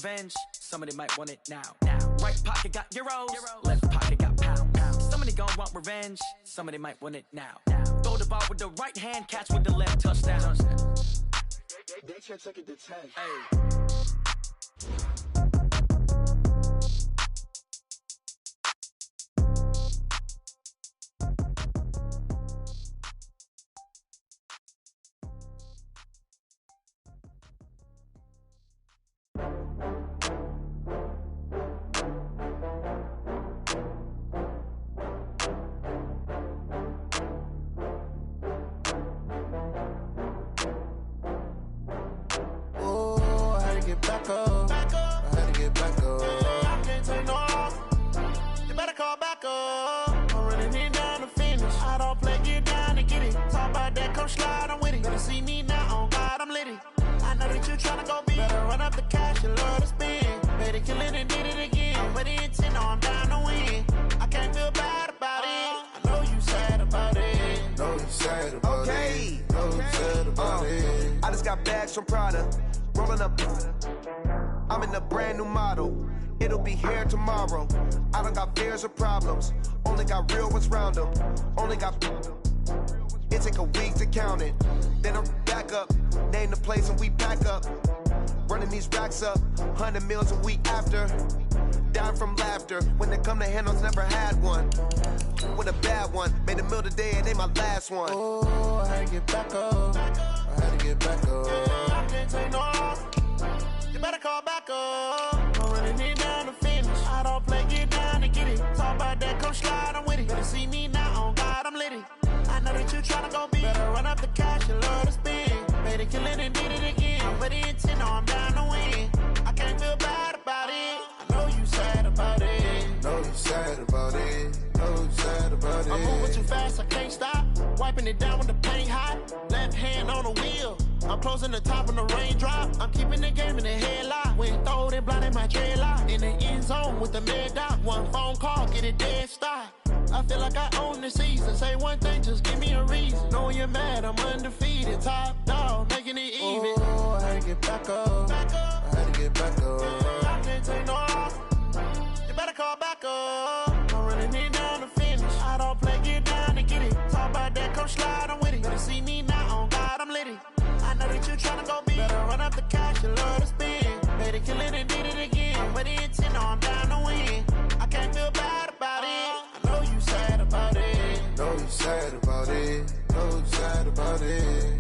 Revenge, somebody might want it now. Right pocket got euros, left pocket got pounds. Somebody gon' want revenge, somebody might want it now. Throw the ball with the right hand, catch with the left, touchdown. They can't take it to 10. From Prada, rolling up. I'm in a brand new model. It'll be here tomorrow. I don't got fears or problems. Only got real ones round them. Only got. It take a week to count it. Then I'm back up. Name the place and we pack up. Running these racks up. 100 meals a week after. Down from laughter. When they come to handles, never had one. With a bad one. Made a meal today and ain't my last one. Oh, I had to get back up. I had to get back up. I can't take no loss. You better call back up. I'm running it down to finish. I don't play, get down to get it. Talk about that, come slide, I'm with it. Better see me now, on God, I'm litty. I know that you tryna go big. Better run up the cash, you love to spend. Made a killing and did it again. I'm with the intent, no, I'm down to win. I can't feel bad about it. I know you sad about it. Know you sad about it. Know you sad about it. I'm moving too fast, I can't stop. Wiping it down when the paint hot. Left hand on the wheel. I'm closing the top when the raindrop. I'm keeping the game in the headlock. When throwed and blinded my dreadlock. In the end zone with the mad dot. One phone call, get it dead stop. I feel like I own the season. Say one thing, just give me a reason. Knowing you're mad, I'm undefeated. Top dog, making it even. Oh, I had to get back up. I had to get back up. I can't take no loss. You better call back up. I'm running it down to finish. I don't play, get down to get it. Talk about that, come slide, I'm with it. Better see me now, on God, I'm litty. I know that you tryna go big. Better run up the cash, you love to spend. Made a killing and did it again. I'm with the intent, no, I'm down to win. I can't feel bad about it. I know you sad about it. Know you sad about it. Know you sad about it.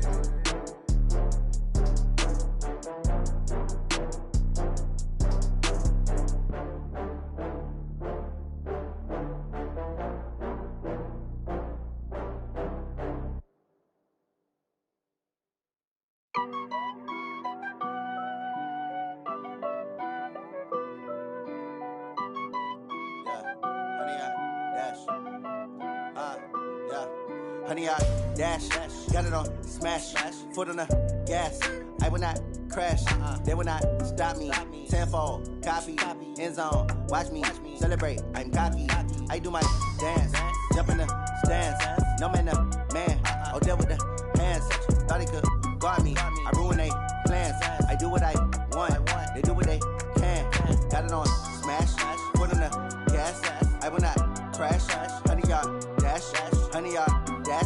Honey, I dash, got it on smash, foot on the gas. I will not crash, they will not stop me. Tenfold, copy, end zone, watch me celebrate. I'm cocky, I do my dance, jump in the stands. No man, the man, oh there with the hands. Thought he could guard me, I ruin they plans. I do what I want, they do what they can. Got it on smash, foot on the gas. I will not crash, honey, y'all dash, honey, y'all dash,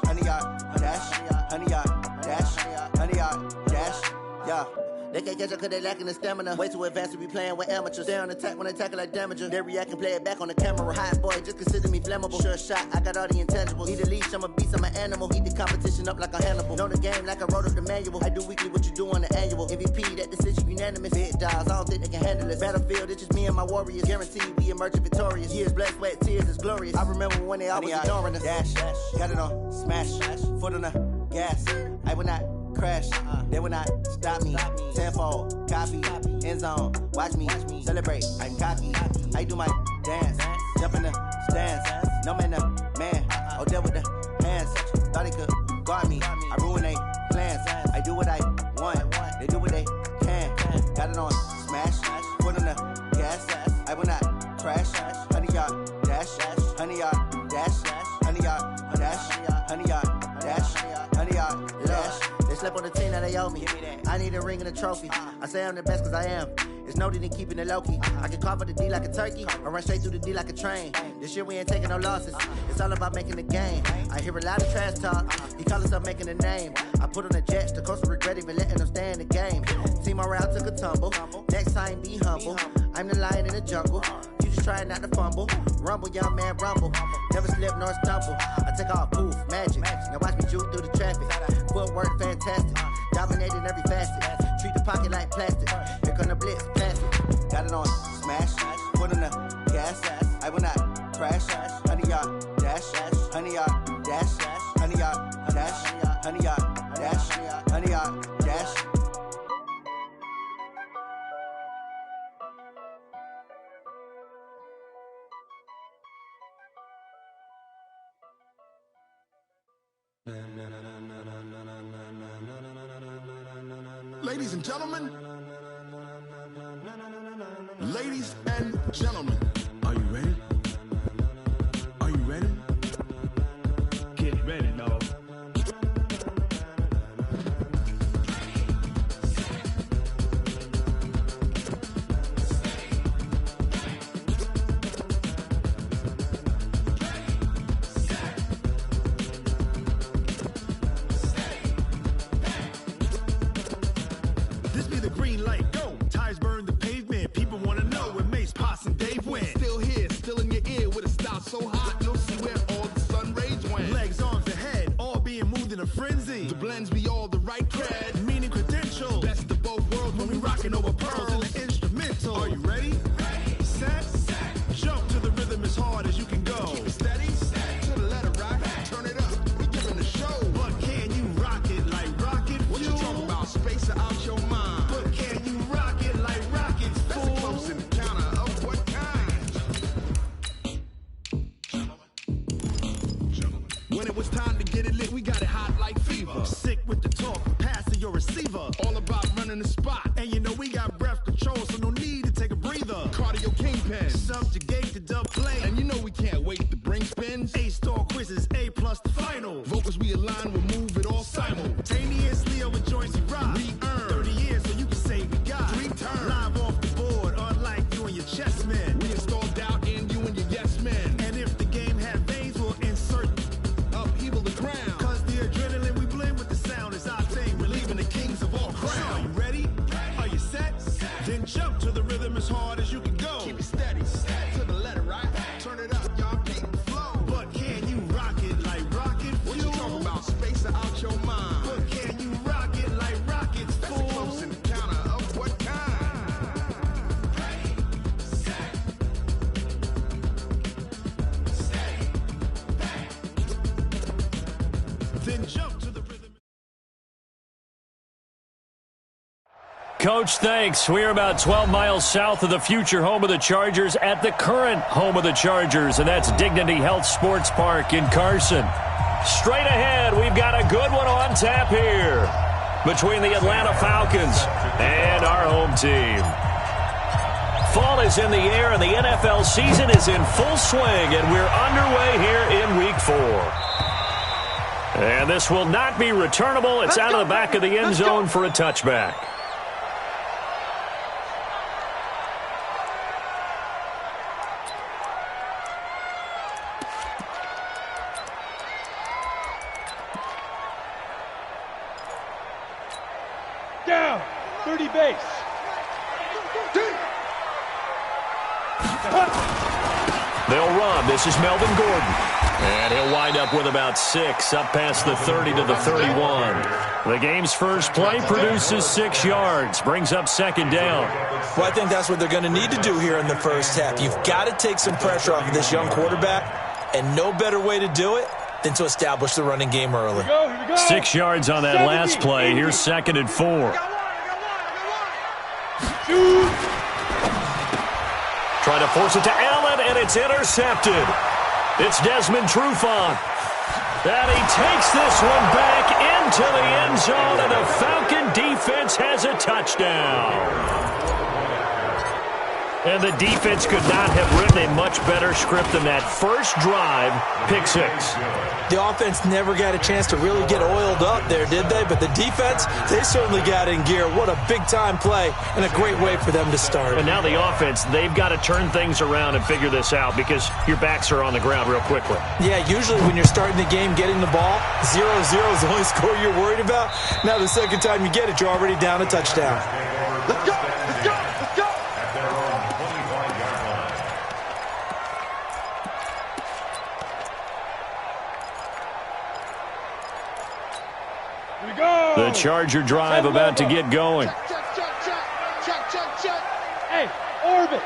honey, y'all dash, honey, y'all dash, honey, y'all dash, yeah. They can't catch up cause they lacking the stamina. Way too advanced to be playing with amateurs. Stay on attack when they tackle like damager. They react and play it back on the camera. Hot boy, just consider me flammable. Sure shot, I got all the intangibles. Need a leash, I'm a beast, I'm an animal. Eat the competition up like a Hannibal. Know the game like I wrote up the manual. I do weekly what you do on the annual. MVP, that decision unanimous. Big dogs, I don't think they can handle this. Battlefield, it's just me and my warriors. Guaranteed we emerge victorious. Years, blood, sweat, tears, is glorious. I remember when they always ignoring us. Dash, got it on smash, foot on the gas. I will not crash, they will not stop me. Tenfold, copy, end zone, watch me celebrate. I'm cocky, I do my dance, jump in the stands. No man, the man, oh there with the hands. Thought he could guard me, I ruin they plans. I do what I want, they do what they can. Got it on smash, foot on the gas. I will not crash, honey, y'all dash, honey, y'all dash, honey, y'all dash, honey, y'all dash, honey, y'all dash. They slept on the team that they owe me. I need a ring and a trophy. I say I'm the best cause I am. It's no need in keeping it low-key. I can carve up the D like a turkey or run straight through the D like a train. This year we ain't taking no losses. It's all about making the game. I hear a lot of trash talk. He call himself making a name. I put on the Jets. The coach will regret even letting them stay in the game. Team morale took a tumble. Next time be humble. I'm the lion in the jungle. You just trying not to fumble. Rumble, young man, rumble. Never slip nor stumble. I take off, poof, magic. Now watch me juke through the traffic. Footwork fantastic. Dominating every facet. Treat the pocket like plastic. Here come the blitz, pass it. Got it on smash. Put on the gas. I will not crash. 100-yard dash. 100-yard dash. 100-yard dash. 100-yard dash. 100-yard dash. Ladies and gentlemen, ladies and gentlemen, are you ready? Are you ready? Get ready, dog. This be the green light, go. Tires burn the pavement. People want to know where Mace, Pops, and Dave went. Still here, still in your ear with a style so hot, you'll see where all the sun rays went. Legs, arms, and head, all being moved in a frenzy. The blends be all the right cred, meaning credentials. Best of both worlds when we rockin' over pearls in the instrumental. Are you ready? Set, jump to the rhythm as hard as you can go. Keep it steady, to the letter rock, turn it up, we giving the show. But can you rock it like rocket fuel? What you talking about, space or out your mind? But can you rock it like rockets, fool? That's a close encounter of what kind? When it was time to get it lit, we got it hot like fever. Sick with the talk, passing your receiver. All about running the spot. And you know we got breath control, so no need to take a breather. Cardio kingpin, subjugate the dub play. And you know we can't wait to bring spins. A-star quizzes, A+ the final. Vocals we align, we'll move it all simultaneously over joints we rock. We earn 30 years, so you can say we got 3 turns. Live off the board, unlike you and your chess men. We install doubt in you and your yes men. And if the game had veins, we'll insert upheaval the ground. Cause the adrenaline we blend with the sound is our thing, relieving the kings of all crowns. So are you ready? Are you set? Then jump to the rhythm as hard as you can go. Keep it steady, to the letter, right? Turn it up, y'all keep the flow. But can you rock it like rocket fuel? What you talking about, space or out your mind? But can you rock it like rockets, fool? That's a close encounter of what kind? Then jump to the rhythm. Coach, thanks. We're about 12 miles south of the future home of the Chargers at the current home of the Chargers, and that's Dignity Health Sports Park in Carson. Straight ahead, we've got a good one on tap here between the Atlanta Falcons and our home team. Fall is in the air, and the NFL season is in full swing, and we're underway here in Week 4. And this will not be returnable. It's out of the back of the end zone for a touchback. Down, 30 base. They'll run. This is Melvin Gordon. And he'll wind up with about 6, up past the 30 to the 31. The game's first play produces 6 yards, brings up second down. Well, I think that's what they're going to need to do here in the first half. You've got to take some pressure off of this young quarterback, and no better way to do it than to establish the running game early. Here we go. 6 yards on that last play. Here's 2nd and 4. Trying to force it to Allen, and it's intercepted. It's Desmond Trufant. And he takes this one back into the end zone, and the Falcon defense has a touchdown. And the defense could not have written a much better script than that. First drive, pick 6. The offense never got a chance to really get oiled up there, did they? But the defense, they certainly got in gear. What a big-time play and a great way for them to start. And now the offense, they've got to turn things around and figure this out because your backs are on the ground real quickly. Yeah, usually when you're starting the game, getting the ball, 0-0 is the only score you're worried about. Now the second time you get it, you're already down a touchdown. Let's go! Let's go! Let's go! Here we go! The Charger drive about to get going. Check. Hey, orbit.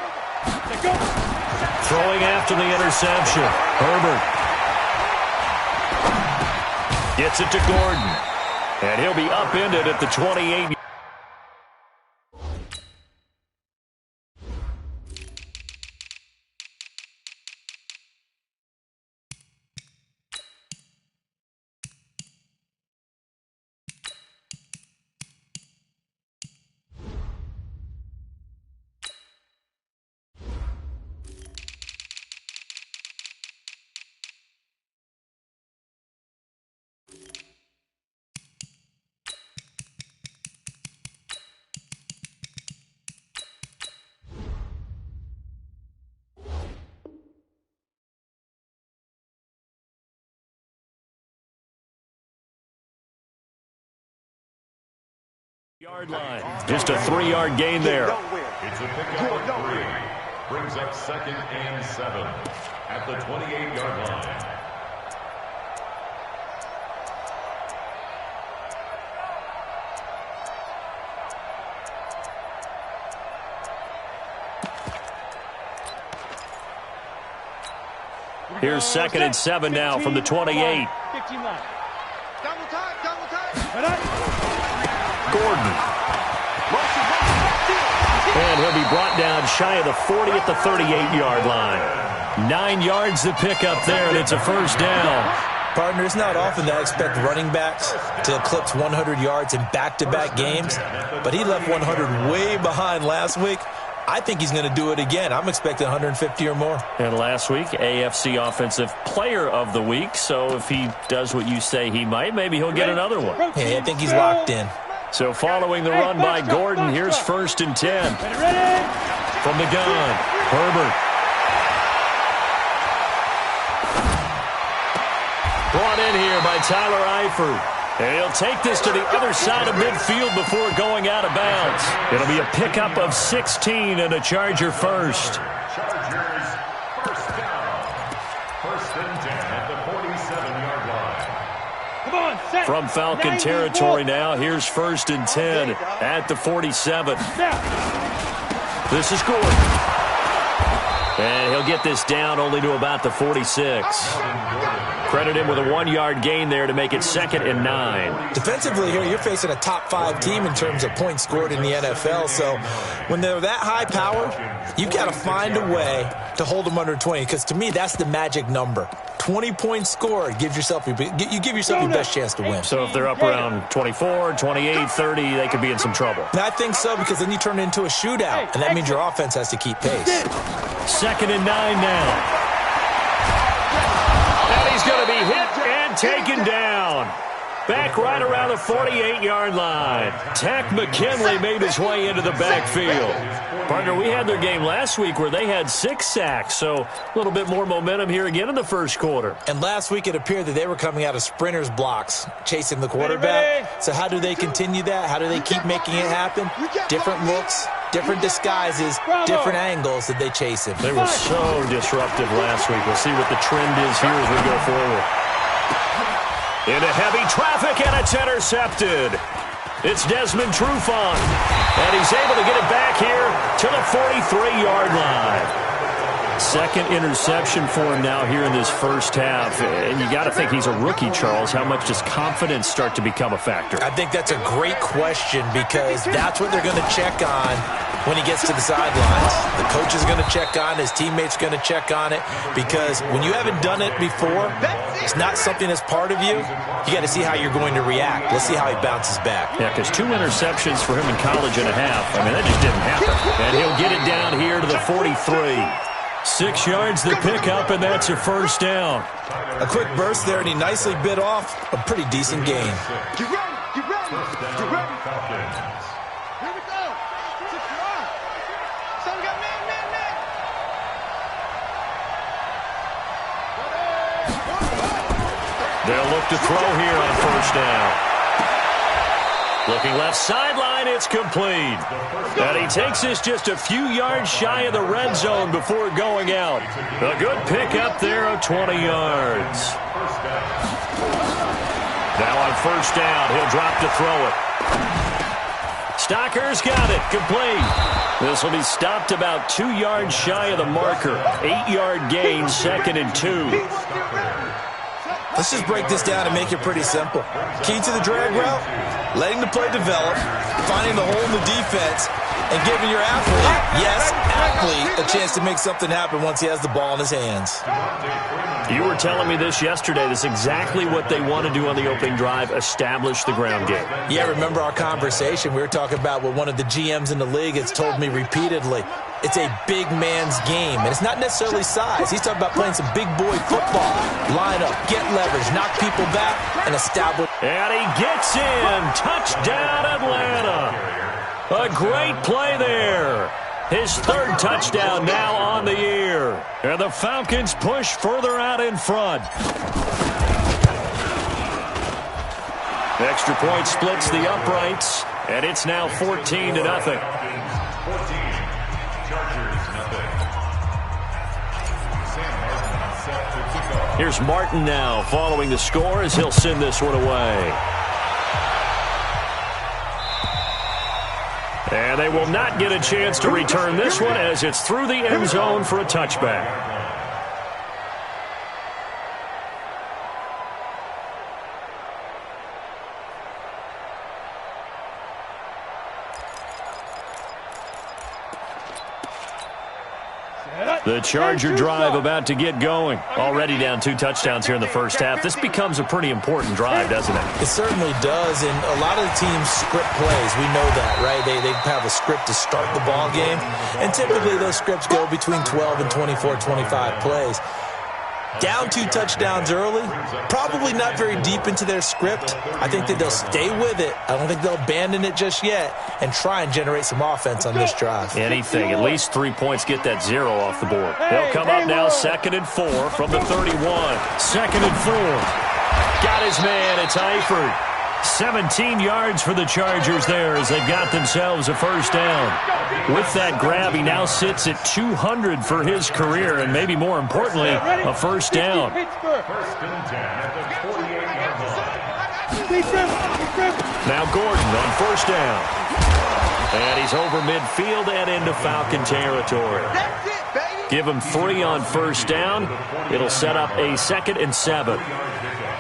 Let's go. Throwing after the interception. Herbert gets it to Gordon. And he'll be upended at the 28. Yard line. Just a 3-yard gain there. It's a pickup of 3. Brings up 2nd and 7 at the 28-yard line. Here's 2nd and 7 now from the 28. 15 left. Double time. Gordon. And he'll be brought down shy of the 40 at the 38-yard line. 9 yards to pick up there, and it's a first down. Partner, it's not often that I expect running backs to eclipse 100 yards in back-to-back games, but he left 100 way behind last week. I think he's going to do it again. I'm expecting 150 or more. And last week, AFC Offensive Player of the Week, so if he does what you say he might, maybe he'll get another one. Yeah, I think he's locked in. So following the run by Gordon, here's 1st and 10. From the gun, Herbert. Brought in here by Tyler Eifert. And he'll take this to the other side of midfield before going out of bounds. It'll be a pickup of 16 and a Charger first. Chargers first down. 1st and 10 at the 47-yard line. Come on, set. From Falcon territory now, here's 1st and 10 at the 47. This is Gordon. And he'll get this down only to about the 46. Credit him with a 1-yard gain there to make it 2nd and 9. Defensively here, you're facing a top-5 team in terms of points scored in the NFL. So when they're that high-powered, you've got to find a way to hold them under 20. Because to me, that's the magic number. 20 points scored gives yourself you give yourself your best chance to win. So if they're up around 24, 28, 30, they could be in some trouble. And I think so, because then you turn it into a shootout, and that means your offense has to keep pace. 2nd and 9 now. And he's going to be hit and taken down. Back right around the 48-yard line. Tack McKinley made his way into the backfield. Partner, we had their game last week where they had 6 sacks, so a little bit more momentum here again in the first quarter. And last week it appeared that they were coming out of sprinters blocks, chasing the quarterback. So how do they continue that? How do they keep making it happen? Different looks, different disguises, different angles that they chase him. They were so disruptive last week. We'll see what the trend is here as we go forward. Into heavy traffic, and it's intercepted. It's Desmond Trufant, and he's able to get it back here to the 43-yard line. 2nd interception for him now here in this first half. And you got to think he's a rookie, Charles. How much does confidence start to become a factor? I think that's a great question, because that's what they're going to check on when he gets to the sidelines. The coach is going to check on it. His teammates are going to check on it, because when you haven't done it before, it's not something that's part of you. You got to see how you're going to react. Let's see how he bounces back. Yeah, because 2 interceptions for him in college and a half. I mean, that just didn't happen. And he'll get it down here to the 43. 6 yards the pickup, and that's a first down. A quick burst there, and he nicely bit off a pretty decent gain. Get ready, get ready, get ready. Here we go. 6-1. Son got man. They'll look to throw here on first down. Looking left sideline, it's complete. And he takes this just a few yards shy of the red zone before going out. A good pickup there of 20 yards. Now on first down, he'll drop to throw it. Stocker's got it, complete. This will be stopped about 2 yards shy of the marker. 8-yard gain, 2nd and 2. Let's just break this down and make it pretty simple. Key to the drag route, letting the play develop, finding the hole in the defense, and giving your athlete, a chance to make something happen once he has the ball in his hands. You were telling me this yesterday. This is exactly what they want to do on the opening drive, establish the ground game. Yeah, remember our conversation? We were talking about what one of the GMs in the league has told me repeatedly. It's a big man's game, and it's not necessarily size. He's talking about playing some big boy football. Line up, get leverage, knock people back, and establish. And he gets in. Touchdown, Atlanta. A great play there. His 3rd touchdown now on the year. And the Falcons push further out in front. Extra point splits the uprights, and it's now 14-0. 14. Chargers, nothing. Sam Martin set to kick off. Here's Martin now following the score as he'll send this one away. And they will not get a chance to return this one as it's through the end zone for a touchback. The Charger drive about to get going. Already down 2 touchdowns here in the first half. This becomes a pretty important drive, doesn't it? It certainly does, and a lot of the teams script plays. We know that, right? They have a script to start the ball game, and typically those scripts go between 12 and 24, 25 plays. Down 2 touchdowns early, probably not very deep into their script. I think that they'll stay with it. I don't think they'll abandon it just yet and try and generate some offense on this drive. Anything, at least 3 points, get that 0 off the board. They'll come up now 2nd and 4 from the 31. 2nd and 4. Got his man, it's Eifert. 17 yards for the Chargers there as they've got themselves a first down. With that grab, he now sits at 200 for his career, and maybe more importantly, a first down. 1st and 10 at the 48-yard line. Now Gordon on first down. And he's over midfield and into Falcon territory. Give him 3 on first down. It'll set up a 2nd and 7.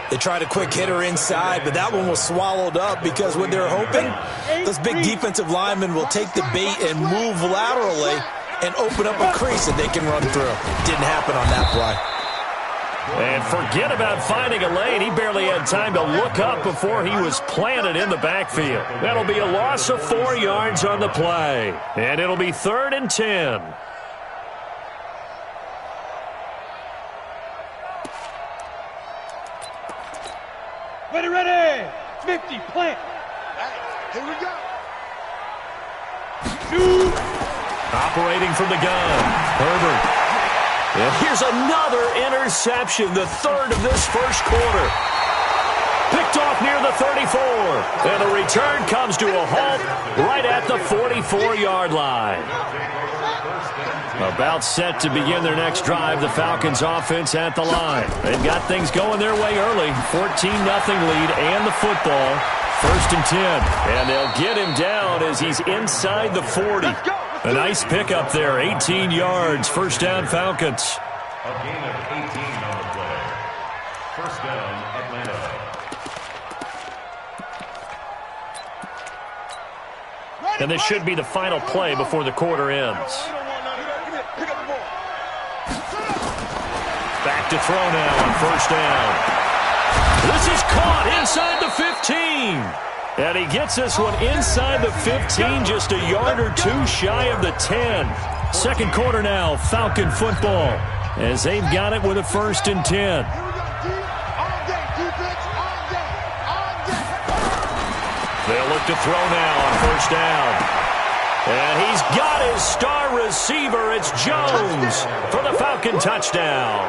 They tried a quick hitter inside, but that one was swallowed up because what they're hoping, those big defensive linemen will take the bait and move laterally and open up a crease that they can run through. Didn't happen on that play. And forget about finding a lane. He barely had time to look up before he was planted in the backfield. That'll be a loss of 4 yards on the play. And it'll be 3rd and 10. Ready. 50, plant. Here we go. Shoot. Operating from the gun, Herbert. And here's another interception, the 3rd of this first quarter. Picked off near the 34. And the return comes to a halt right at the 44-yard line. About set to begin their next drive, the Falcons offense at the line. They've got things going their way early. 14-0 lead and the football. 1st and 10. And they'll get him down as he's inside the 40. A nice pickup there, 18 yards. First down, Falcons. A gain of 18 on the play. First down, Atlanta. And this should be the final play before the quarter ends. Back to throw now on first down. This is caught inside the 15. And he gets this one inside the 15, just a yard or two shy of the 10. Second quarter now, Falcon football, as they've got it with a 1st and 10. They'll look to throw now on first down. And he's got his star receiver. It's Jones for the Falcon touchdown.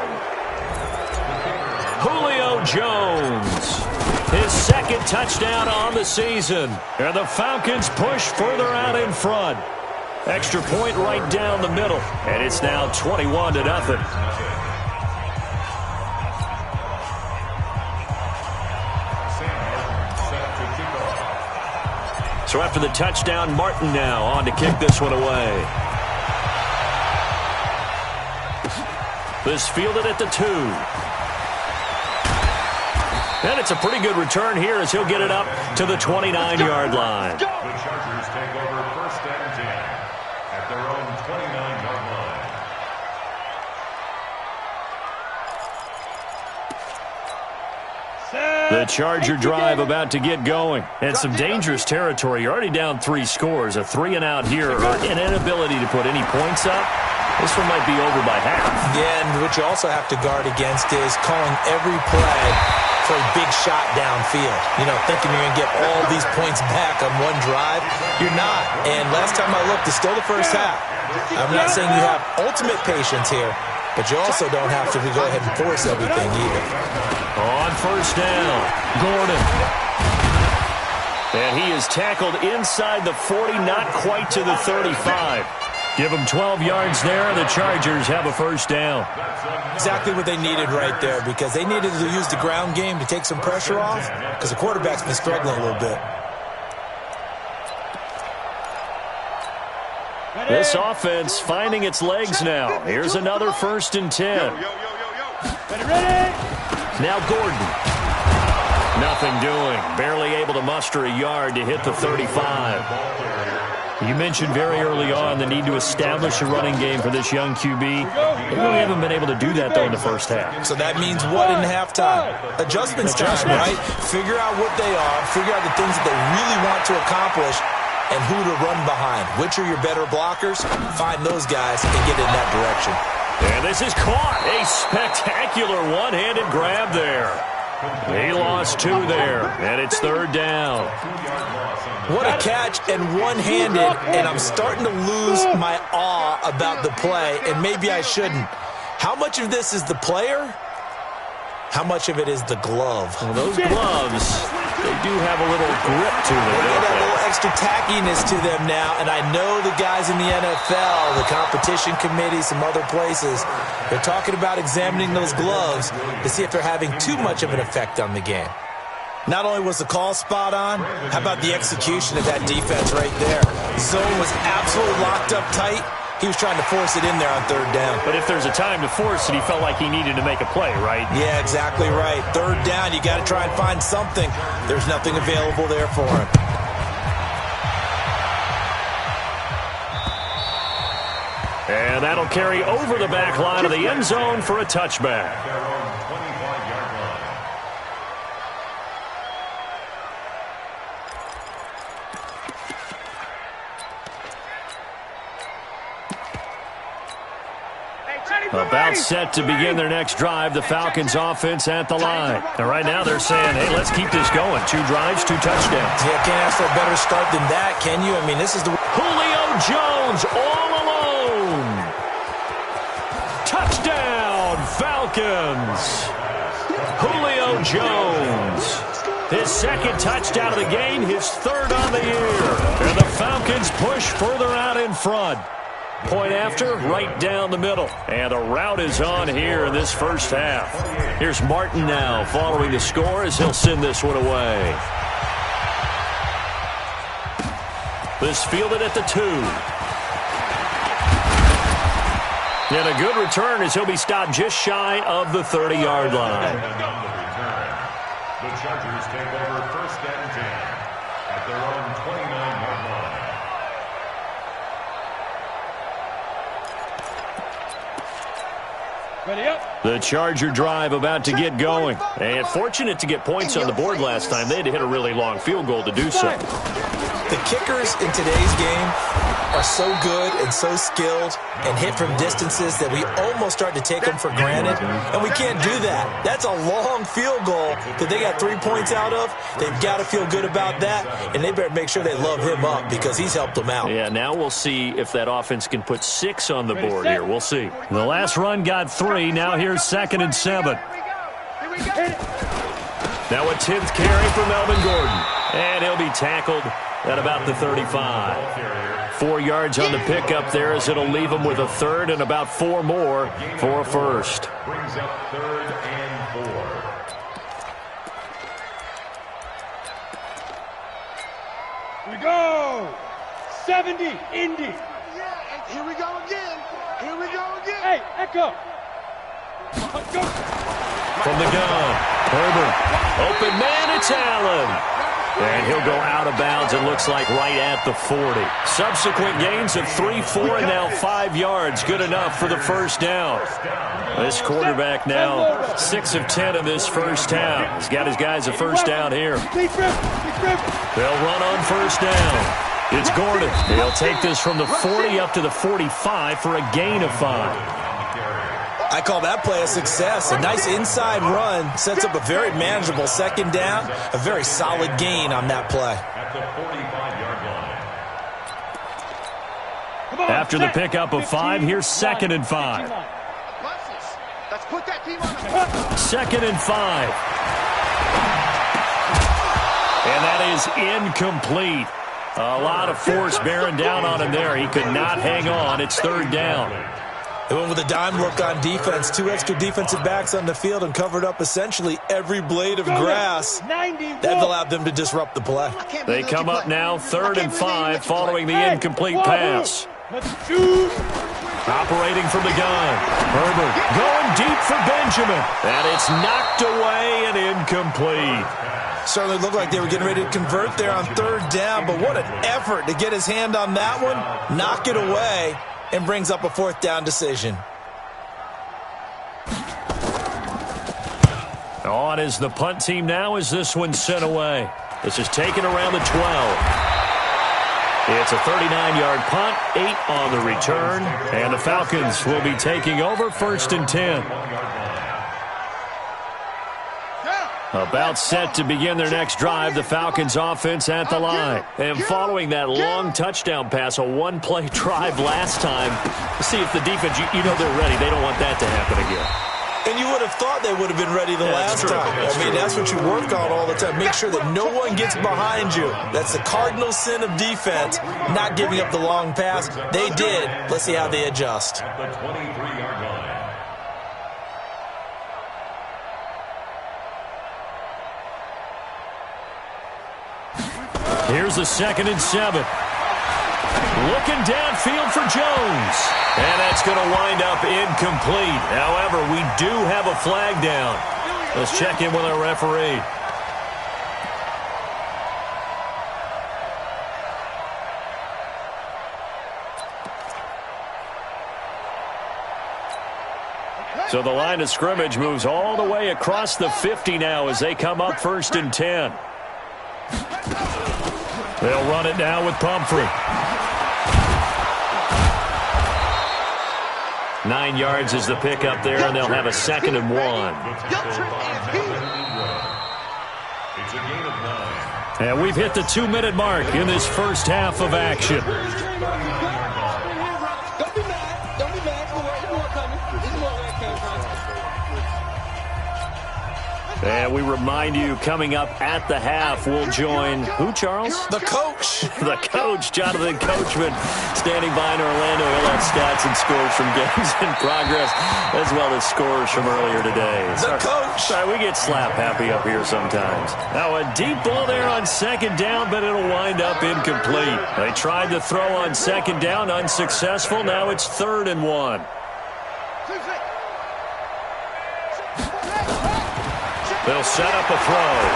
Julio Jones, his 2nd touchdown on the season. And the Falcons push further out in front. Extra point right down the middle. And it's now 21-0. So after the touchdown, Martin now on to kick this one away. This fielded at the 2. And it's a pretty good return here as he'll get it up to the 29-yard line. The Chargers take over 1st and 10 at their own 29-yard line. The Charger drive about to get going. And some dangerous territory. You're already down 3 scores. A 3-and-out here or an inability to put any points up. This one might be over by half. Yeah, and what you also have to guard against is calling every play for a big shot downfield. You know, thinking you're going to get all these points back on one drive. You're not. And last time I looked, it's still the first half. I'm not saying you have ultimate patience here, but you also don't have to go ahead and force everything either. On first down, Gordon. And he is tackled inside the 40, not quite to the 35. Give them 12 yards there. The Chargers have a first down. Exactly what they needed right there, because they needed to use the ground game to take some pressure off, because the quarterback's been struggling a little bit. This offense finding its legs now. Here's another 1st and 10. Now Gordon. Nothing doing. Barely able to muster a yard to hit the 35. You mentioned very early on the need to establish a running game for this young QB. They really haven't been able to do that, though, in the first half. So that means what in halftime? Adjustments time, right? Figure out what they are, figure out the things that they really want to accomplish, and who to run behind. Which are your better blockers? Find those guys and get in that direction. And this is caught. A spectacular one-handed grab there. He lost 2 there, and it's 3rd down. What a catch, and one-handed, and I'm starting to lose my awe about the play, and maybe I shouldn't. How much of this is the player? How much of it is the glove? Well, those gloves, they do have a little grip to them. They got a little extra tackiness to them now, and I know the guys in the NFL, the competition committee, some other places, they're talking about examining those gloves to see if they're having too much of an effect on the game. Not only was the call spot on, how about the execution of that defense right there? Zone was absolutely locked up tight. He was trying to force it in there on 3rd down. But if there's a time to force it, he felt like he needed to make a play, right? Yeah, exactly right. 3rd down, you got to try and find something. There's nothing available there for him. And that'll carry over the back line of the end zone for a touchback. About set to begin their next drive, the Falcons offense at the line. And right now they're saying, hey, let's keep this going. 2 drives, 2 touchdowns. Yeah, can't ask for a better start than that, can you? I mean, this is the... Julio Jones all alone. Touchdown, Falcons. Julio Jones. His 2nd touchdown of the game, his 3rd on the year. And the Falcons push further out in front. Point after, right down the middle. And the route is on here in this first half. Here's Martin now following the score as he'll send this one away. This fielded at the 2. And a good return as he'll be stopped just shy of the 30-yard line. The Chargers take over 1st and 10 at their own 29-yard line. Ready up. The Charger drive about to get going. And fortunate to get points on the board last time. They had to hit a really long field goal to do so. The kickers in today's game are so good and so skilled and hit from distances that we almost start to take them for granted, and we can't do that. That's a long field goal that they got 3 points out of. They've got to feel good about that, and they better make sure they love him up because he's helped them out. Yeah, now we'll see if that offense can put 6 on the board here. We'll see. The last run got 3. Now here's 2nd and 7. Now a 10th carry for Melvin Gordon, and he'll be tackled at about the 35. 4 yards on the pickup there as it'll leave him with a 3rd and about 4 more for a 1st. Brings up 3rd and 4. Here we go. 70, Indy. Yeah, here we go again. Here we go again. Hey, Echo. Go. From the gun, Herbert. Open man, it's Allen. And he'll go out of bounds, it looks like, right at the 40. Subsequent gains of 3, 4, and now 5 yards. Good enough for the 1st down. This quarterback now 6 of 10 in this first half. He's got his guys a 1st down here. They'll run on 1st down. It's Gordon. He'll take this from the 40 up to the 45 for a gain of 5. I call that play a success. A nice inside run sets up a very manageable 2nd down. A very solid gain on that play. At the 45-yard line. After the pickup of 5, here's 2nd and 5. Let's put that team on 2nd and 5. And that is incomplete. A lot of force bearing down on him there. He could not hang on. It's 3rd down. They went with a dime look on defense. 2 extra defensive backs on the field and covered up essentially every blade of grass. That allowed them to disrupt the play. They come up now 3rd and 5 following the incomplete pass. Operating from the gun. Herbert going deep for Benjamin. And it's knocked away and incomplete. Certainly looked like they were getting ready to convert there on 3rd down, but what an effort to get his hand on that one, knock it away, and brings up a 4th down decision. On is the punt team now as this one's sent away. This is taken around the 12. It's a 39-yard punt, 8 on the return, and the Falcons will be taking over 1st and 10. About set to begin their next drive, the Falcons offense at the line. And following that long touchdown pass, a 1-play drive last time, see if the defense, you know they're ready. They don't want that to happen again. And you would have thought they would have been ready the last time. I mean, that's what you work on all the time. Make sure that no one gets behind you. That's the cardinal sin of defense, not giving up the long pass. They did. Let's see how they adjust. At the 23-yard line. Here's a 2nd and 7. Looking downfield for Jones. And that's going to wind up incomplete. However, we do have a flag down. Let's check in with our referee. So the line of scrimmage moves all the way across the 50 now as they come up 1st and 10. They'll run it now with Pumphrey. 9 yards is the pickup there, and they'll have a 2nd and 1. It's a gain of 9. And we've hit the 2-minute mark in this first half of action. Don't be mad. Don't be mad. There's more coming. There's more where it came from. And we remind you, coming up at the half, we'll join who, Charles? The coach. The coach, Jonathan Coachman, standing by in Orlando. He'll have stats and scores from games in progress, as well as scores from earlier today. The coach. Sorry, we get slap happy up here sometimes. Now a deep ball there on 2nd down, but it'll wind up incomplete. They tried to throw on 2nd down, unsuccessful. Now it's 3rd and 1. They'll set up a throw.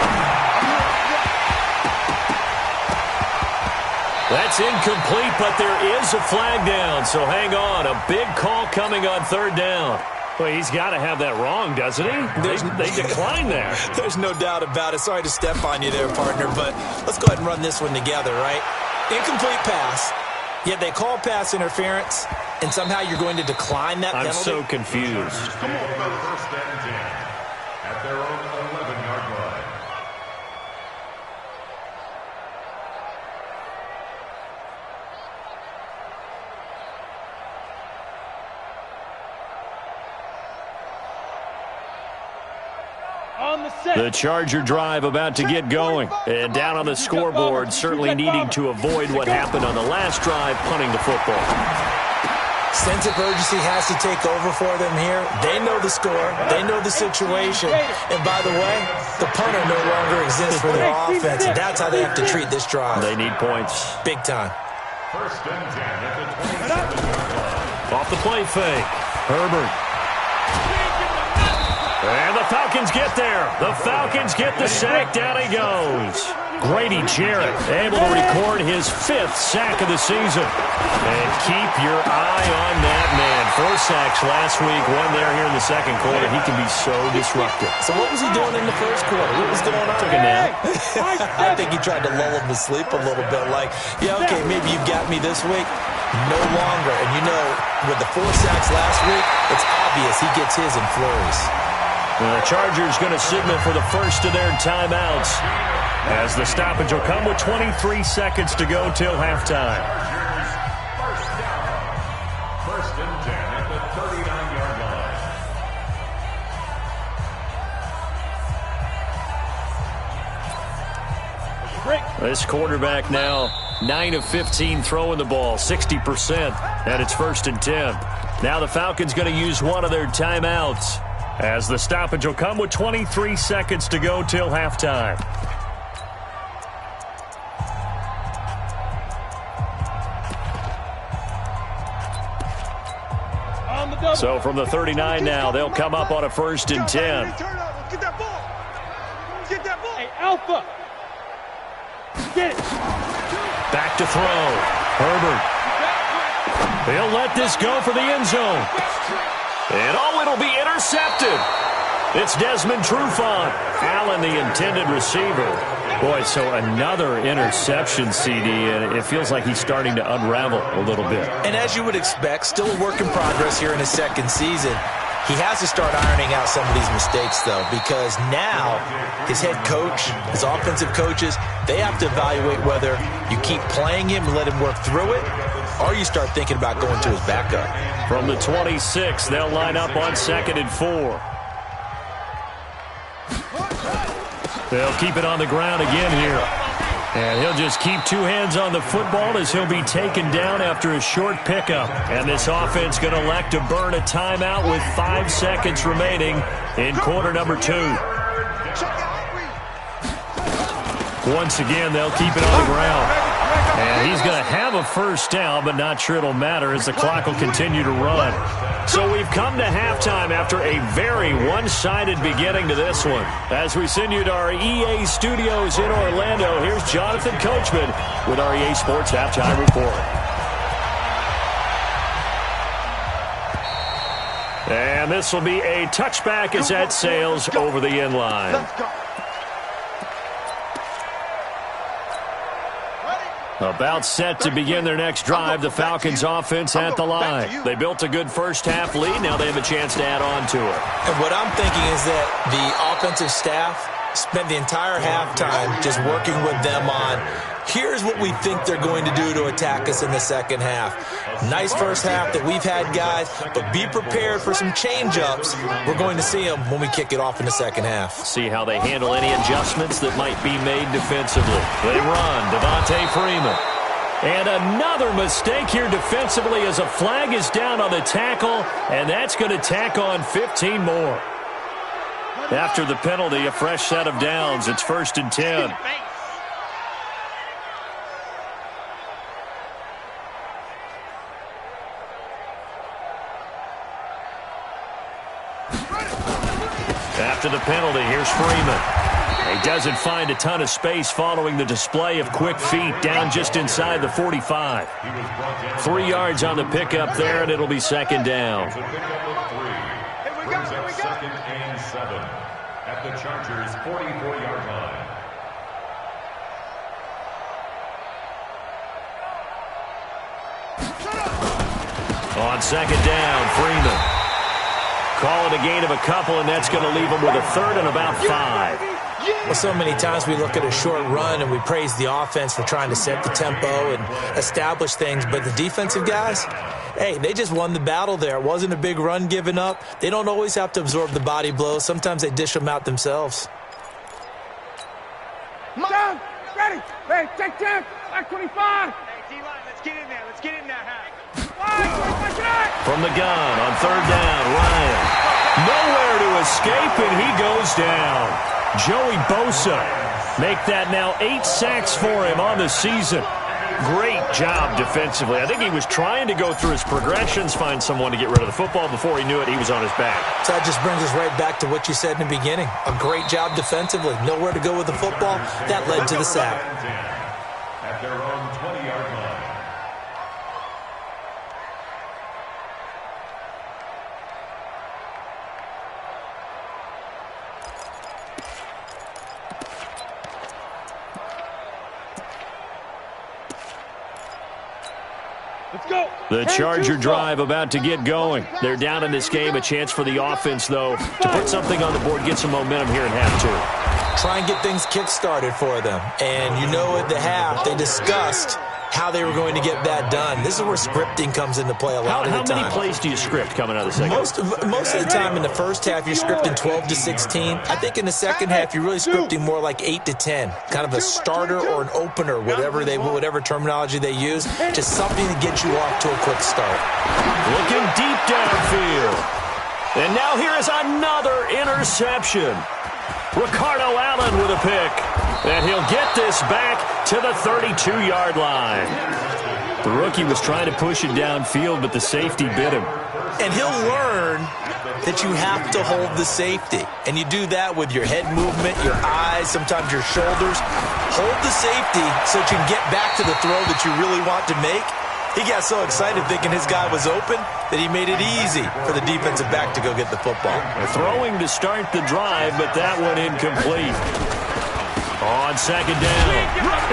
That's incomplete, but there is a flag down, so hang on. A big call coming on 3rd down. Well, he's got to have that wrong, doesn't he? They declined that. There's no doubt about it. Sorry to step on you there, partner, but let's go ahead and run this one together, right? Incomplete pass, yet they call pass interference, and somehow you're going to decline that penalty? I'm so confused. Come on, first and 10 at their own 11-yard line. The Charger drive about to get going. And down on the scoreboard, certainly needing to avoid what happened on the last drive, punting the football. Sense of urgency has to take over for them here. They know the score. They know the situation. And by the way, the punter no longer exists for their offense. And that's how they have to treat this drive. They need points. Big time. First and 10 at the 27-yard line. Off the play fake. Herbert. And the Falcons get there. The Falcons get the sack. Down he goes. Grady Jarrett able to record his 5th sack of the season. And keep your eye on that man. 4 sacks last week, 1 there here in the second quarter. He can be so disruptive. So what was he doing in the first quarter? What was going on? Took a nap. I think he tried to lull him to sleep a little bit. Like, yeah, okay, maybe you got me this week. No longer. And you know, with the 4 sacks last week, it's obvious he gets his in flurries. The Chargers going to signal for the first of their timeouts as the stoppage will come with 23 seconds to go till halftime. First down. First and 10 at the 39-yard line. This quarterback now 9 of 15 throwing the ball, 60%, and it's first and 10. Now the Falcons going to use one of their timeouts as the stoppage will come with 23 seconds to go till halftime. So from the 39 now, they'll come up on a first and 10. Get that ball. Get that ball. Hey, Alpha. Get it. Back to throw. Herbert. He'll let this go for the end zone. And it'll be intercepted. It's Desmond Trufant. Allen, the intended receiver. Boy, so another interception, CD, and it feels like he's starting to unravel a little bit. And as you would expect, still a work in progress here in his second season. He has to start ironing out some of these mistakes, though, because now his head coach, his offensive coaches, they have to evaluate whether you keep playing him and let him work through it, or you start thinking about going to his backup. From the 26, they'll line up on 2nd and 4. They'll keep it on the ground again here. And he'll just keep 2 hands on the football as he'll be taken down after a short pickup. And this offense going to elect to burn a timeout with 5 seconds remaining in quarter number 2. Once again, they'll keep it on the ground. And he's going to have a first down, but not sure it'll matter as the clock will continue to run. So we've come to halftime after a very one-sided beginning to this one. As we send you to our EA studios in Orlando, here's Jonathan Coachman with our EA Sports Halftime Report. And this will be a touchback as that sails over the end line. About set to begin their next drive, the Falcons offense at the line. They built a good first half lead. Now they have a chance to add on to it. And what I'm thinking is that the offensive staff spent the entire halftime just working with them on, here's what we think they're going to do to attack us in the second half. Nice first half that we've had, guys, but be prepared for some change-ups. We're going to see them when we kick it off in the second half. See how they handle any adjustments that might be made defensively. They run, Devontae Freeman. And another mistake here defensively as a flag is down on the tackle, and that's going to tack on 15 more. After the penalty, a fresh set of downs. It's first and 10. After the penalty, here's Freeman. He doesn't find a ton of space following the display of quick feet down just inside the 45. 3 yards on the pickup there, and it'll be second down. brings up second and 7 at the Chargers' 44-yard line. On second down, Freeman. Call it a gain of a couple, and that's going to leave him with a third and about 5. Well, so many times we look at a short run and we praise the offense for trying to set the tempo and establish things, but the defensive guys, hey, they just won the battle there. It wasn't a big run given up. They don't always have to absorb the body blows. Sometimes they dish them out themselves. Down, ready, check, back 25. Hey, D-line, let's get in there, From the gun on third down, Ryan. Nowhere to escape, and he goes down. Joey Bosa make that now 8 sacks for him on the season. Great job defensively. I think he was trying to go through his progressions, find someone to get rid of the football. Before he knew it, he was on his back. So that just brings us right back to what you said in the beginning. A great job defensively. Nowhere to go with the football. That led to the sack. At their own 20-yard line. The Charger drive about to get going. They're down in this game. A chance for the offense, though, to put something on the board, get some momentum here in half two. Try and get things kick-started for them. And you know at the half, they discussed how they were going to get that done. This is where scripting comes into play a lot of the time. How many plays do you script coming out of the second? Most of the time in the first half, you're scripting 12 to 16. I think in the second half, you're really scripting more like 8 to 10. Kind of a starter or an opener, whatever terminology they use. Just something to get you off to a quick start. Looking deep downfield. And now here is another interception. Ricardo Allen with a pick. And he'll get this back to the 32-yard line. The rookie was trying to push it downfield, but the safety bit him. And he'll learn that you have to hold the safety. And you do that with your head movement, your eyes, sometimes your shoulders. Hold the safety so that you can get back to the throw that you really want to make. He got so excited thinking his guy was open that he made it easy for the defensive back to go get the football. Throwing to start the drive, but that one incomplete. On second down,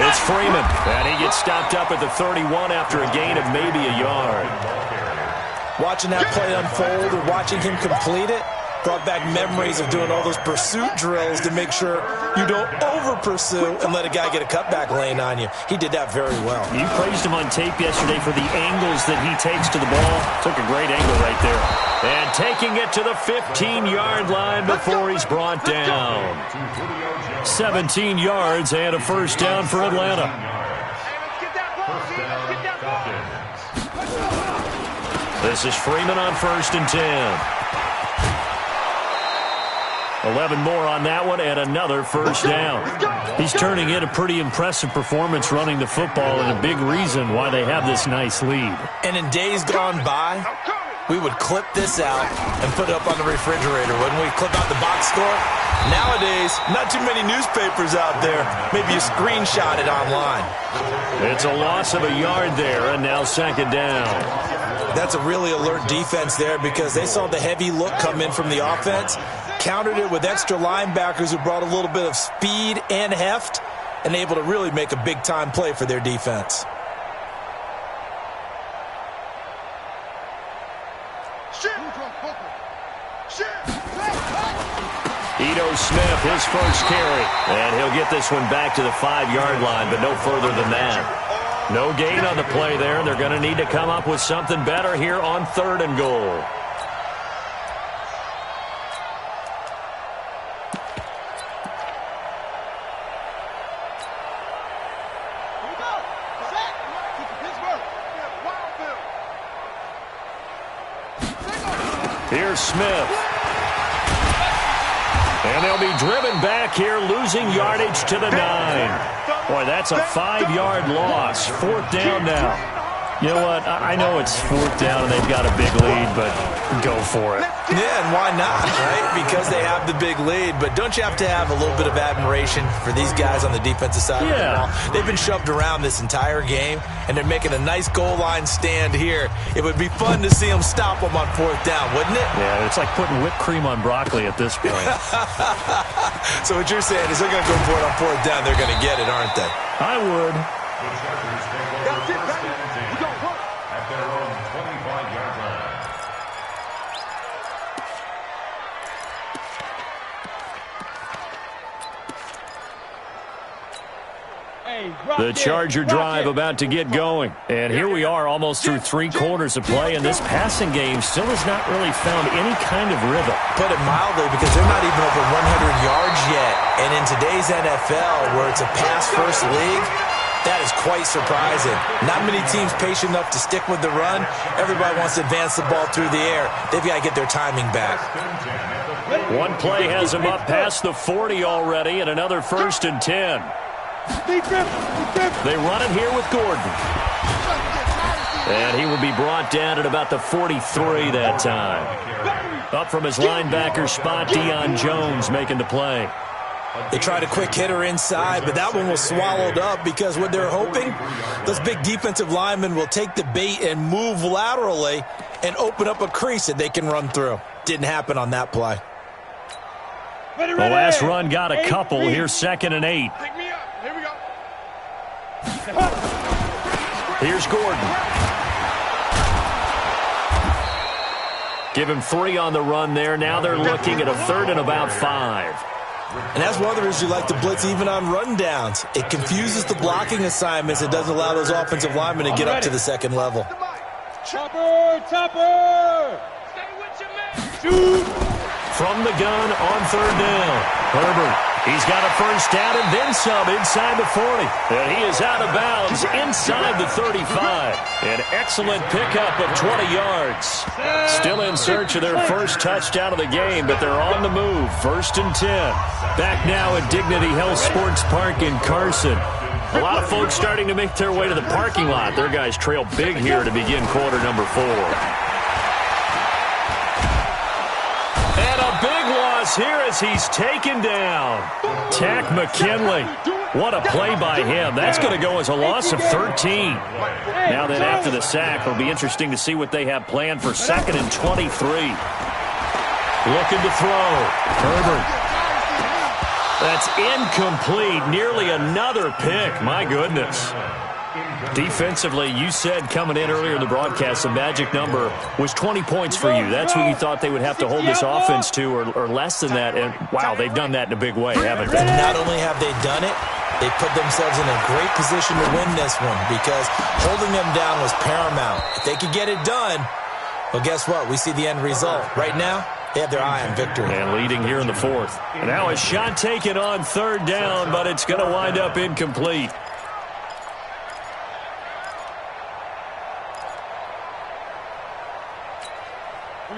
it's Freeman, and he gets stopped up at the 31 after a gain of maybe a yard. Watching that play unfold or watching him complete it brought back memories of doing all those pursuit drills to make sure you don't over-pursue and let a guy get a cutback lane on you. He did that very well. You praised him on tape yesterday for the angles that he takes to the ball. Took a great angle right there. And taking it to the 15-yard line before he's brought down. 17 yards and a first down for Atlanta. This is Freeman on 1st and 10. 11 more on that one and another first down. He's turning in a pretty impressive performance running the football and a big reason why they have this nice lead. And in days gone by, we would clip this out and put it up on the refrigerator. Wouldn't we clip out the box score? Nowadays, not too many newspapers out there. Maybe you screenshot it online. It's a loss of a yard there, and now second down. That's a really alert defense there because they saw the heavy look come in from the offense, countered it with extra linebackers who brought a little bit of speed and heft, and able to really make a big-time play for their defense. Ito Smith, his first carry, and he'll get this one back to the 5-yard line, but no further than that. No gain on the play there. They're going to need to come up with something better here on 3rd and goal. Here's Smith. And they'll be driven back here, losing yardage to the 9. Boy, that's a 5-yard loss. 4th down now. You know what? I know it's 4th down and they've got a big lead, but go for it. Yeah, and why not, right? Because they have the big lead. But don't you have to have a little bit of admiration for these guys on the defensive side of the ball? They've been shoved around this entire game, and they're making a nice goal line stand here. It would be fun to see them stop them on 4th down, wouldn't it? Yeah, it's like putting whipped cream on broccoli at this point. So what you're saying is they're going to go for it on 4th down. They're going to get it, aren't they? I would. At their own 25-yard line. The Charger drive about to get going. And here we are almost through 3/4 of play, and this passing game still has not really found any kind of rhythm. Put it mildly, because they're not even over 100 yards yet. And in today's NFL, where it's a pass-first league, that is quite surprising. Not many teams patient enough to stick with the run. Everybody wants to advance the ball through the air. They've got to get their timing back. One play has them up past the 40 already, and another 1st and 10. They run it here with Gordon. And he will be brought down at about the 43 that time. Up from his linebacker spot, Deion Jones making the play. They tried a quick hitter inside, but that one was swallowed up because what they're hoping, those big defensive linemen will take the bait and move laterally and open up a crease that they can run through. Didn't happen on that play. The last run got a couple. Here's 2nd and 8. Pick me up. Here we go. Here's Gordon. Give him 3 on the run there. Now they're looking at a 3rd and about 5. And that's one of the reasons you like to blitz even on rundowns. It confuses the blocking assignments. It doesn't allow those offensive linemen to get up to the 2nd level. Chopper! Chopper! Stay with your man. Shoot! From the gun on 3rd down. Herbert, he's got a 1st down and then some inside the 40. And he is out of bounds inside the 35. An excellent pickup of 20 yards. Still in search of their 1st touchdown of the game, but they're on the move. 1st and 10. Back now at Dignity Health Sports Park in Carson. A lot of folks starting to make their way to the parking lot. Their guys trail big here to begin quarter number 4. And a big loss here as he's taken down. Tack McKinley. What a play by him. That's going to go as a loss of 13. Now then, after the sack, it'll be interesting to see what they have planned for 2nd and 23. Looking to throw. Herbert. That's incomplete. Nearly another pick. My goodness. Defensively, you said coming in earlier in the broadcast, the magic number was 20 points for you. That's what you thought they would have to hold this offense to, or less than that. And, wow, they've done that in a big way, haven't they? Not only have they done it, they put themselves in a great position to win this one because holding them down was paramount. If they could get it done, well, guess what? We see the end result. Right now, they have their eye on victory. And leading here in the 4th. And now a shot taken on 3rd down, but it's going to wind up incomplete.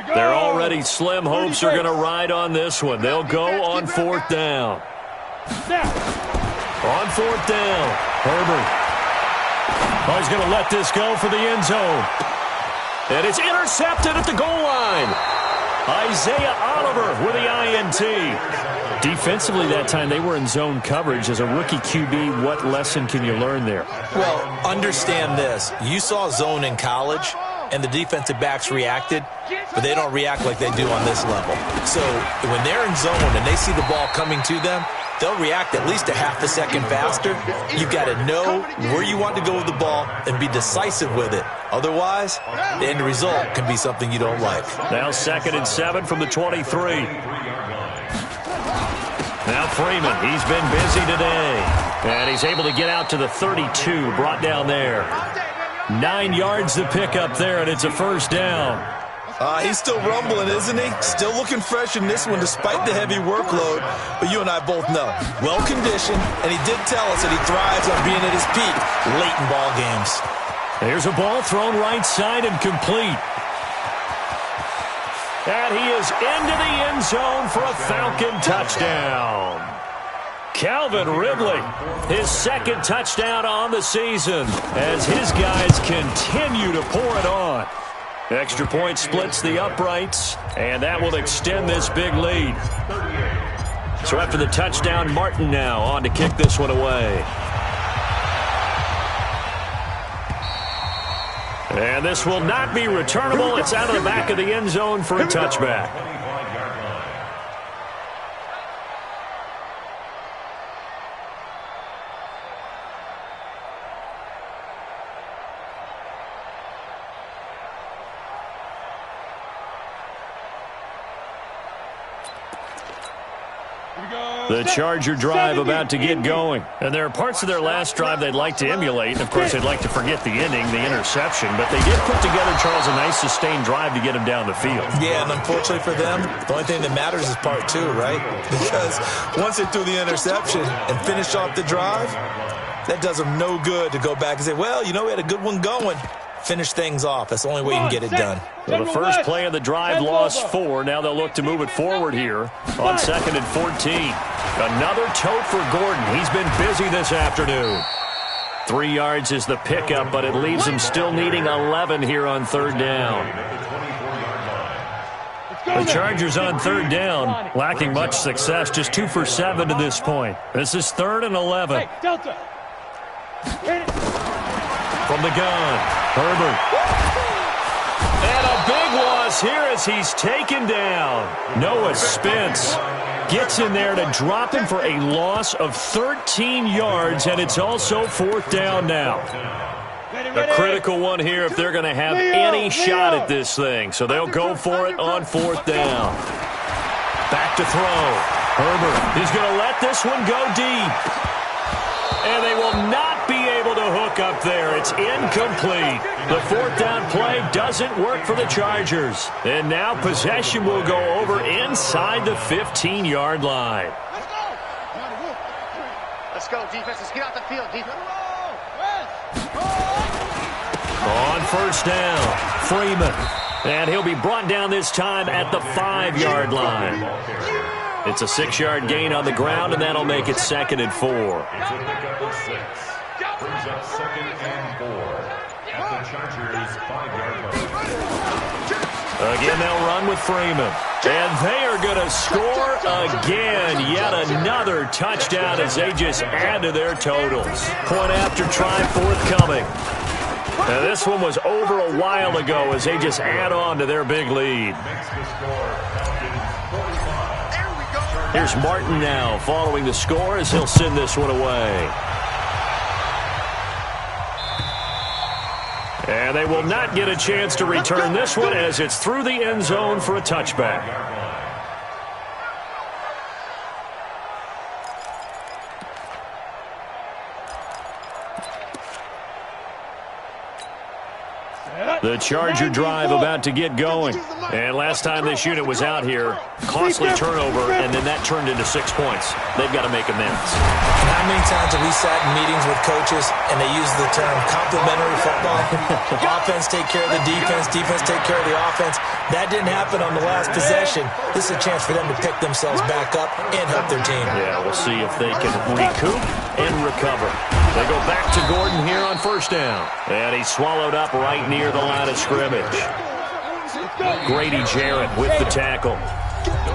They're already slim hopes are going to ride on this one. They'll go on 4th down. On 4th down, Herbert. Oh, he's going to let this go for the end zone. And it's intercepted at the goal line. Isaiah Oliver with the INT. Defensively that time, they were in zone coverage. As a rookie QB, what lesson can you learn there? Well, understand this. You saw zone in college, and the defensive backs reacted, but they don't react like they do on this level. So when they're in zone and they see the ball coming to them, they'll react at least a half a second faster. You've got to know where you want to go with the ball and be decisive with it. Otherwise, the end result can be something you don't like. Now 2nd and 7 from the 23. Now Freeman, he's been busy today. And he's able to get out to the 32, brought down there. 9 yards to pick up there, and it's a 1st down. He's still rumbling, isn't he? Still looking fresh in this one despite the heavy workload. But you and I both know, well-conditioned, and he did tell us that he thrives on being at his peak late in ball games. There's a ball thrown right side and complete. And he is into the end zone for a Falcon touchdown. Calvin Ridley, his second touchdown on the season as his guys continue to pour it on. Extra point splits the uprights, and that will extend this big lead. So after the touchdown, Martin now on to kick this one away. And this will not be returnable. It's out of the back of the end zone for a touchback. The Charger drive about to get going. And there are parts of their last drive they'd like to emulate. Of course, they'd like to forget the ending, the interception. But they did put together, Charles, a nice sustained drive to get him down the field. Yeah, and unfortunately for them, the only thing that matters is part two, right? Because once they threw the interception and finished off the drive, that does them no good to go back and say, well, you know, we had a good one going. Finish things off. That's the only way you can get it done. Well, the first play of the drive lost 4. Now they'll look to move it forward here on 2nd and 14. Another tote for Gordon. He's been busy this afternoon. 3 yards is the pickup, but it leaves him still needing 11 here on 3rd down. The Chargers on 3rd down, lacking much success, just 2 for 7 to this point. This is 3rd and 11. Hey, Delta. From the gun, Herbert. And a big loss here as he's taken down. Noah Spence gets in there to drop him for a loss of 13 yards, and it's also 4th down now. A critical one here if they're going to have any shot at this thing. So they'll go for it on 4th down. Back to throw. Herbert is going to let this one go deep. And they will not be able to hook up there. It's incomplete. The 4th down play doesn't work for the Chargers. And now possession will go over inside the 15-yard line. Let's go, defense. Let's get out the field, defense. On 1st down, Freeman. And he'll be brought down this time at the 5-yard line. It's a 6-yard gain on the ground, and that'll make it 2nd and 4. Brings up 2nd and 4 at the Chargers' 5-yard line. Again, they'll run with Freeman. And they are going to score again. Yet another touchdown as they just add to their totals. Point after try forthcoming. Now, this one was over a while ago as they just add on to their big lead. Here's Martin now following the score as he'll send this one away. And they will not get a chance to return this one as it's through the end zone for a touchback. The Charger drive about to get going. And last time this unit was out here, costly turnover, and then that turned into 6 points. They've got to make amends. How many times have we sat in meetings with coaches and they use the term complementary football? Offense take care of the defense, defense take care of the offense. That didn't happen on the last possession. This is a chance for them to pick themselves back up and help their team. Yeah, we'll see if they can recoup and recover. They go back to Gordon here on 1st down. And he's swallowed up right near the line of scrimmage. Grady Jarrett with the tackle.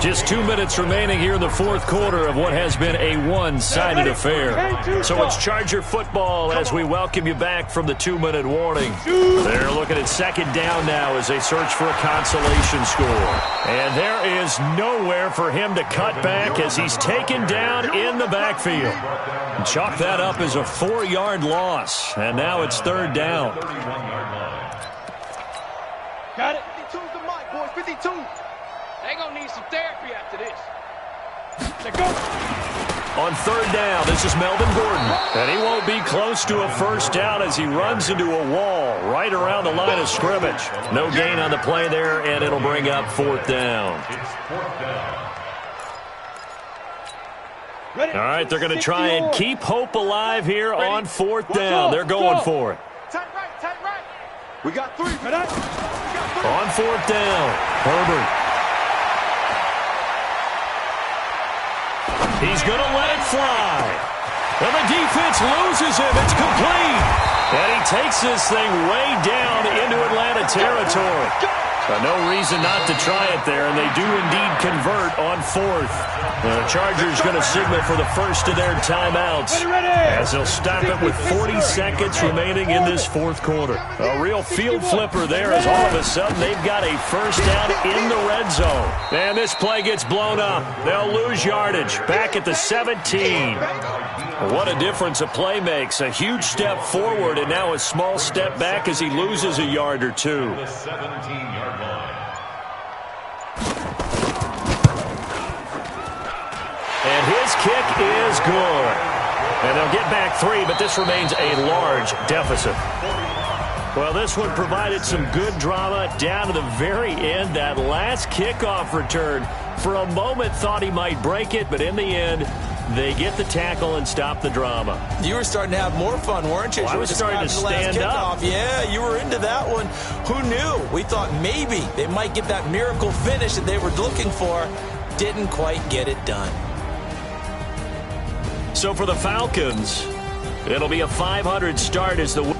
Just 2 minutes remaining here in the 4th quarter of what has been a one-sided affair. So it's Charger football as we welcome you back from the 2-minute warning. They're looking at 2nd down now as they search for a consolation score. And there is nowhere for him to cut back as he's taken down in the backfield. Chalk that up as a 4-yard loss. And now it's 3rd down. Got it. 52's the mic, boys. 52. They gonna need some therapy after this. Let's go. On 3rd down, this is Melvin Gordon. And he won't be close to a 1st down as he runs into a wall right around the line of scrimmage. No gain on the play there, and it'll bring up 4th down. All right, they're going to try and keep hope alive here on 4th down. They're going for it. Tight right. We got 3. On 4th down, Herbert. He's going to let it fly. And the defense loses him. It's complete. And he takes this thing way down into Atlanta territory. No reason not to try it there, and they do indeed convert on fourth. The Chargers going to signal for the first of their timeouts as they'll stop it with 40 seconds remaining in this fourth quarter. A real field flipper there as all of a sudden they've got a first down in the red zone. And this play gets blown up. They'll lose yardage back at the 17. What a difference a play makes. A huge step forward and now a small step back as he loses a yard or two. The 17-yard line. And his kick is good. And they'll get back 3, but this remains a large deficit. Well, this one provided some good drama down to the very end. That last kickoff return, for a moment thought he might break it, but in the end, they get the tackle and stop the drama. You were starting to have more fun, weren't you? Well, I was starting to stand up. Yeah, you were into that one. Who knew? We thought maybe they might get that miracle finish that they were looking for. Didn't quite get it done. So for the Falcons, it'll be a 500 start as the...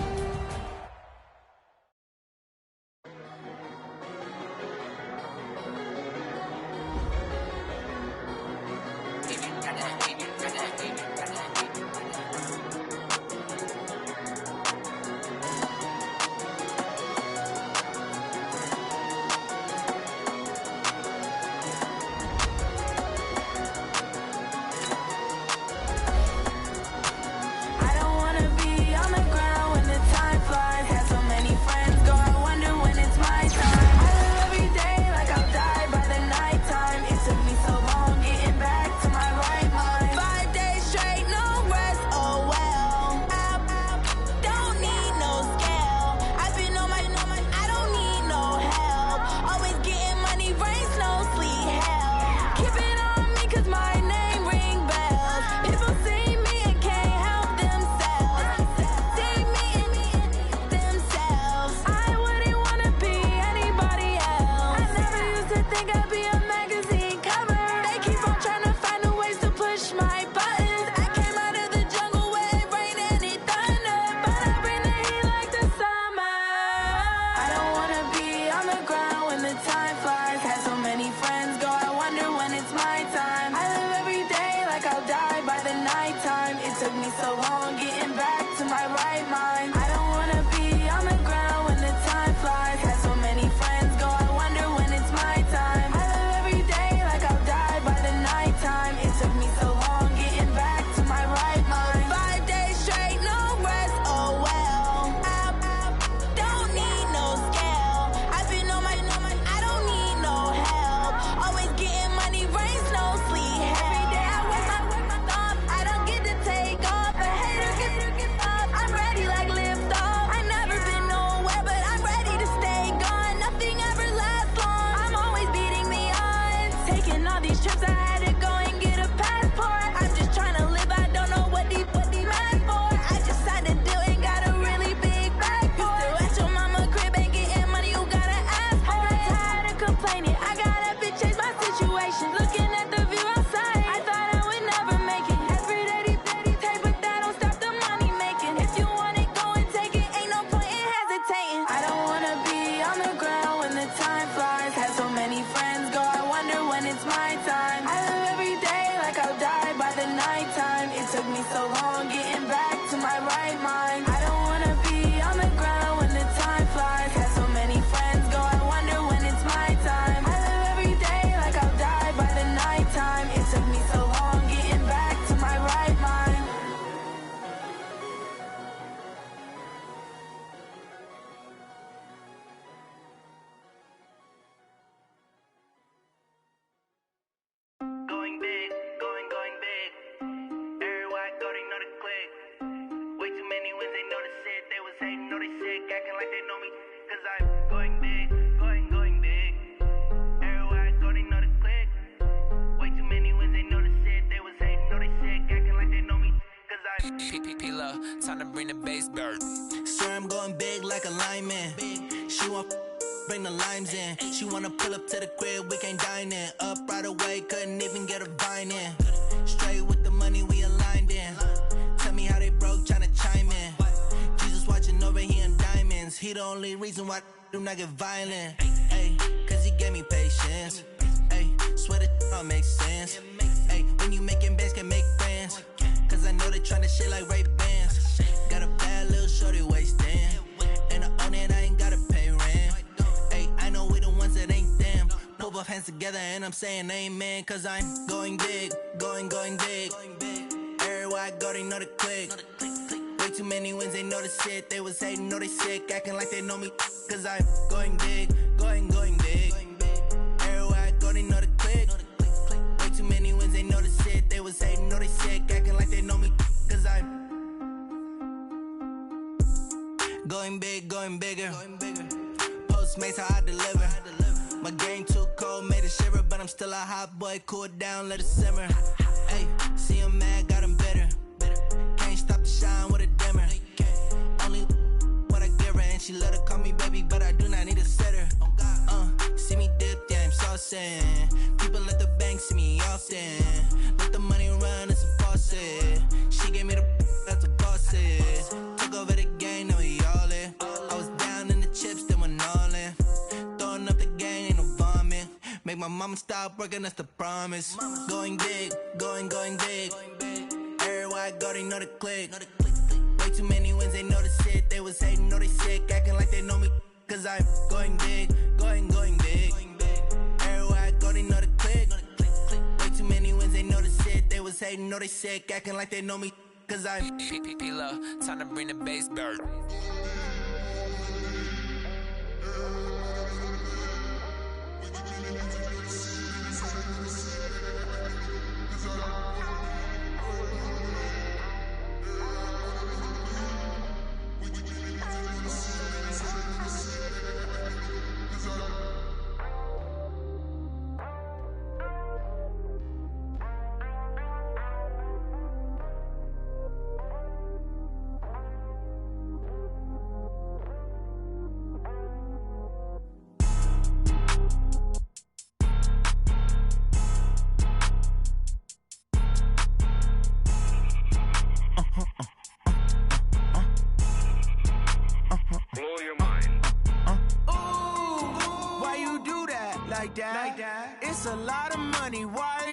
Time to bring the bass bird. Swear I'm going big like a lineman. She want bring the limes in. She wanna pull up to the crib, we can't dine in. Up right away, couldn't even get a vine in. Straight only reason why I do not get violent. Ay, cause he gave me patience. Ay, swear that all makes sense. Ay, when you making bands, can make friends. Cause I know they tryna shit like Ray-Bans. Got a bad little shorty wasting. And I own it, I ain't gotta pay rent. Ay, I know we the ones that ain't them. Pull both hands together and I'm saying amen. Cause I'm going big, going big. Everywhere I go, they know the click. Way too many wins, they know the shit. They was hating, know they sick, acting like they know me. Cause I'm going big, going big. Everywhere I go, they know the click. Way too many wins, they know the shit. They was hating, know they sick, acting like they know me. Cause I'm going big, going bigger. Postmates, how I deliver. My game too cold, made it shiver. But I'm still a hot boy, cool it down, let it simmer. Hey, see him mad, got him bitter. Can't stop the shine with a dimmer. Only what I give her, and she let her call me baby, but I do not need a sitter. See me dip, yeah, I'm saucing. People at the bank see me often. Let the money run, it's a faucet. She gave me the that's a boss is. Took over the game, now we all in. I was down in the chips, then went all in. Throwing up the game, ain't no vomit. Make my mama stop working, that's the promise. Going big, going big. Everywhere I go, they know the click. Way too many wins, they know the shit. They was hating, know they sick, acting like they know me. Cause I'm going big, going big. Everywhere I go, they know the click. Way too many wins, they know the shit. They was hating, know they sick, acting like they know me. Cause I'm P-P-P-Lo, time to bring the bass bird. Like that. It's a lot of money. Why?